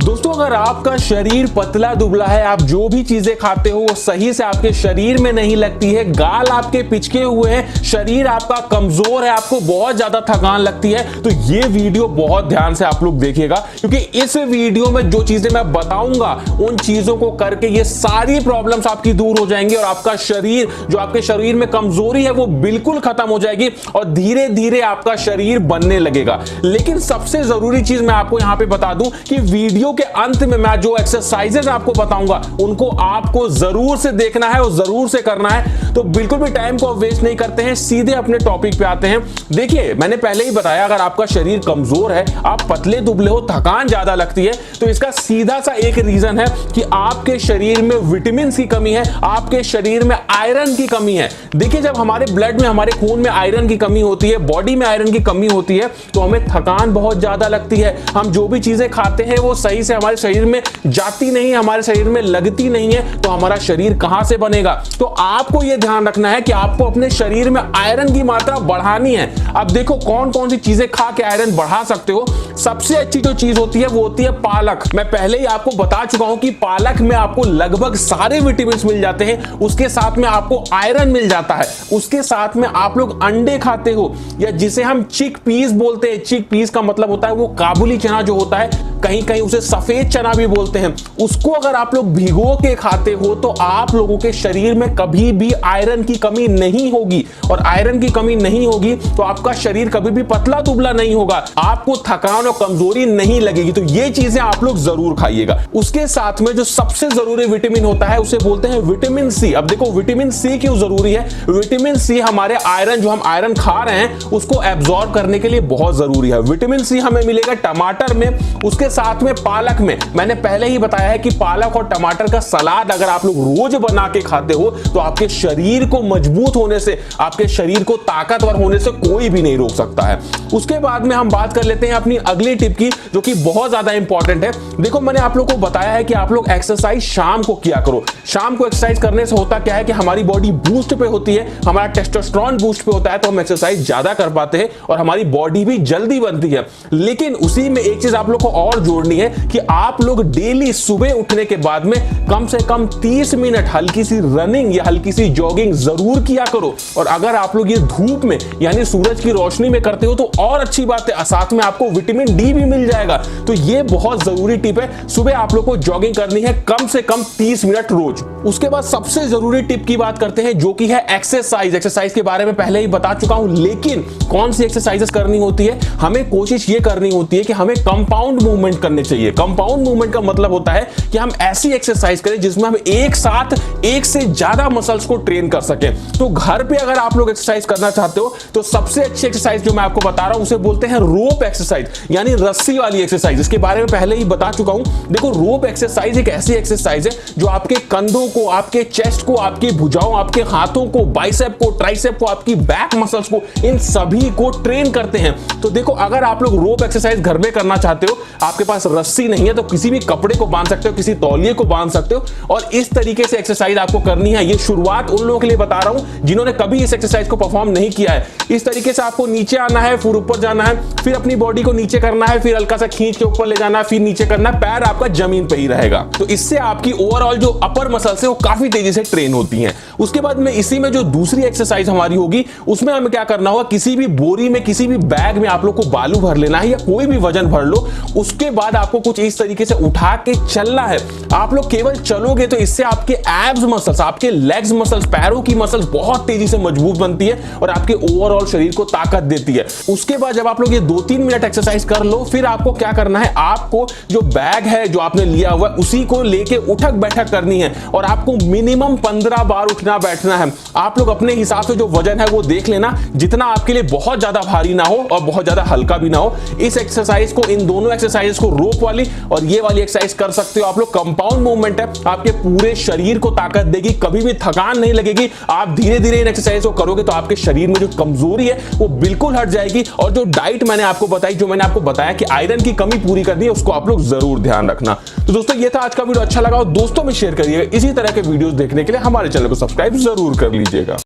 दोस्तों अगर आपका शरीर पतला दुबला है, आप जो भी चीजें खाते हो वो सही से आपके शरीर में नहीं लगती है, गाल आपके पिचके हुए हैं, शरीर आपका कमजोर है, आपको बहुत ज्यादा थकान लगती है, तो ये वीडियो बहुत ध्यान से आप लोग देखिएगा, क्योंकि इस वीडियो में जो चीजें मैं बताऊंगा उन चीजों को करके ये सारी प्रॉब्लम्स आपकी दूर हो जाएंगी और आपका शरीर, जो आपके शरीर में कमजोरी है वो बिल्कुल खत्म हो जाएगी और धीरे धीरे आपका शरीर बनने लगेगा। लेकिन सबसे जरूरी चीज मैं आपको यहां पे बता दूं कि वीडियो के अंत में मैं जो एक्सरसाइजेस आपको बताऊंगा उनको आपको जरूर से देखना है और जरूर से करना है। तो बिल्कुल भी टाइम को वेस्ट नहीं करते हैं, सीधे अपने टॉपिक पे आते हैं। देखिए मैंने पहले ही बताया, अगर आपका शरीर कमजोर है, आप पतले दुबले हो, थकान ज्यादा लगती है, तो इसका सीधा सा एक रीजन है कि आपके शरीर में विटामिन की कमी है, आपके शरीर में आयरन की कमी है। देखिए जब हमारे ब्लड में, हमारे खून में आयरन की कमी होती है, बॉडी में आयरन की कमी होती है, तो हमें थकान बहुत ज्यादा लगती है। हम जो भी चीजें खाते हैं वो सही से हमारे शरीर में जाती नहीं, हमारे शरीर में लगती नहीं है, तो हमारा शरीर कहां से बनेगा। तो आपको यह ध्यान रखना है कि आपको अपने शरीर में आयरन की मात्रा बढ़ानी है। अब देखो कौन कौन सी चीजें खा के आयरन बढ़ा सकते हो। सबसे अच्छी जो चीज होती है वो होती है पालक। मैं पहले ही आपको बता चुका हूं कि पालक में आपको लगभग सारे विटामिन मिल जाते हैं, उसके साथ में आपको आयरन मिल जाता है, उसके साथ में आप लोग अंडे खाते हो, या जिसे हम चिक पीस बोलते हैं। चिक पीस का मतलब होता है वो काबुली चना जो होता है, कहीं कहीं उसे सफेद चना भी बोलते हैं। उसको अगर आप लोग भिगो के खाते हो तो आप लोगों के शरीर में कभी भी आयरन की कमी नहीं होगी, और आयरन की कमी नहीं होगी तो आपका शरीर कभी भी पतला दुबला नहीं होगा, आपको थकान और कमजोरी नहीं लगेगी। तो ये चीजें आप लोग जरूर खाइएगा। उसके साथ में जो सबसे जरूरी विटामिन होता है उसे बोलते हैं विटामिन सी। अब देखो विटामिन सी क्यों जरूरी है। विटामिन सी हमारे आयरन, जो हम आयरन खा रहे हैं उसको एब्जॉर्ब करने के लिए बहुत जरूरी है। विटामिन सी हमें मिलेगा टमाटर में, उसके साथ में पालक में। मैंने पहले ही बताया है कि पालक और टमाटर का सलाद अगर आप लोग रोज बना के खाते हो तो आपके शरीर को मजबूत होने से, आपके शरीर को ताकतवर होने से कोई भी नहीं रोक सकता है। उसके बाद में हम बात कर लेते हैं अपनी अगली टिप की, जो कि बहुत ज्यादा इंपॉर्टेंट है। देखो मैंने आप लोग को बताया है कि आप लोग एक्सरसाइज शाम को किया करो। शाम को एक्सरसाइज करने से होता क्या है कि हमारी बॉडी बूस्ट पे होती है, हमारा टेस्टोस्टेरोन बूस्ट पे होता है, तो हम एक्सरसाइज ज्यादा कर पाते हैं और हमारी बॉडी भी जल्दी बनती है। लेकिन उसी में एक चीज आप लोग को और जोड़नी है कि आप लोग डेली सुबह उठने के बाद में कम से कम 30 मिनट हल्की सी रनिंग या हल्की सी जॉगिंग जरूर किया करो। और अगर आप लोग ये धूप में यानी सूरज की रोशनी में करते हो तो और अच्छी बात है, साथ में आपको विटामिन डी भी मिल जाएगा। तो ये बहुत जरूरी टिप है, सुबह आप लोग को जॉगिंग करनी है कम से कम 30 मिनट रोज। उसके बाद सबसे जरूरी टिप की बात करते हैं जो कि है एक्सरसाइज। एक्सरसाइज के बारे में पहले ही बता चुका हूं, लेकिन कौन सी एक्सरसाइजेस करनी होती है, हमें कोशिश ये करनी होती है कि हमें कंपाउंड मूवमेंट करने चाहिए। कंपाउंड मूवमेंट का मतलब होता है कि हम ऐसी एक्सरसाइज करें जिसमें हम एक साथ एक से ज्यादा मसल्स को ट्रेन कर सकें। तो घर पे अगर आप लोग एक्सरसाइज करना चाहते हो तो सबसे अच्छी एक्सरसाइज जो मैं आपको बता रहा हूं उसे बोलते हैं रोप एक्सरसाइज, यानी रस्सी वाली एक्सरसाइज। इसके बारे में पहले ही बता चुका हूं। देखो रोप एक्सरसाइज एक ऐसी एक्सरसाइज है जो आपके कंधों को, आपके चेस्ट को, आपकी भुजाओं, आपके हाथों को, बाइसेप को, ट्राइसेप को, आपकी बैक मसल्स को, इन सभी को ट्रेन करते हैं। तो देखो अगर आप लोग रोप एक्सरसाइज घर में करना चाहते हो, आपके पास रस्सी नहीं है तो किसी भी कपड़े को बांध सकते हो, किसी तौलिए को बांध सकते हो, और इस तरीके से एक्सरसाइज आपको करनी है। ये शुरुआत उन लोगों के लिए बता रहा हूं जिन्होंने कभी इस एक्सरसाइज को परफॉर्म नहीं किया है। इस तरीके से आपको नीचे आना है, फिर ऊपर जाना है, फिर अपनी बॉडी को नीचे करना है, फिर हल्का सा खींच के ऊपर ले जाना है, फिर नीचे करना है, पैर आपका जमीन पे ही रहेगा। तो इससे आपकी ओवरऑल जो अपर मसल्स है वो काफी तेजी से ट्रेन होती हैं। उसके बाद में इसी में जो दूसरी एक्सरसाइज हमारी होगी उसमें हमें क्या करना होगा, किसी भी बोरी में, किसी भी बैग में आप लोग को बालू भर लेना है या कोई भी वजन भर लो। उसके बाद आपको कुछ इस तरीके से उठा के चलना है। आप लोग केवल चलोगे तो इससे आपके एब्स मसल्स, आपके लेग्स मसल्स, पैरों की मसल्स बहुत तेजी से मजबूत बनती है और आपके ओवरऑल शरीर को ताकत देती है। उसके बाद जब आप लोग ये 2-3 मिनट एक्सरसाइज कर लो, फिर आपको क्या करना है, आपको जो बैग है जो आपने लिया हुआ उसी को लेके उठक बैठक करनी है और आपको मिनिमम 15 बार उठना बैठना है। आप लोग अपने हिसाब से जो वजन है वो देख लेना, जितना आपके लिए बहुत ज्यादा भारी ना हो और बहुत ज्यादा हल्का भी ना हो। इस एक्सरसाइज को, इन दोनों एक्सरसाइज को, रोप वाली और ये वाली एक्सरसाइज कर सकते हो आप लोग। कंपाउंड मूवमेंट है, आपके पूरे शरीर को ताकत देगी, कभी भी थकान नहीं लगेगी। आप धीरे धीरे इन एक्सरसाइज को करोगे तो आपके शरीर में जो कमजोरी है वो बिल्कुल हट जाएगी। और जो डाइट मैंने आपको बताई, जो मैंने आपको बताया कि आयरन की कमी पूरी करनी है, उसको आप लोग जरूर ध्यान रखना। तो दोस्तों ये था आज का वीडियो, अच्छा लगा और दोस्तों में शेयर करिएगा। इसी तरह के वीडियोस देखने के लिए हमारे चैनल को सब्सक्राइब जरूर कर लीजिएगा।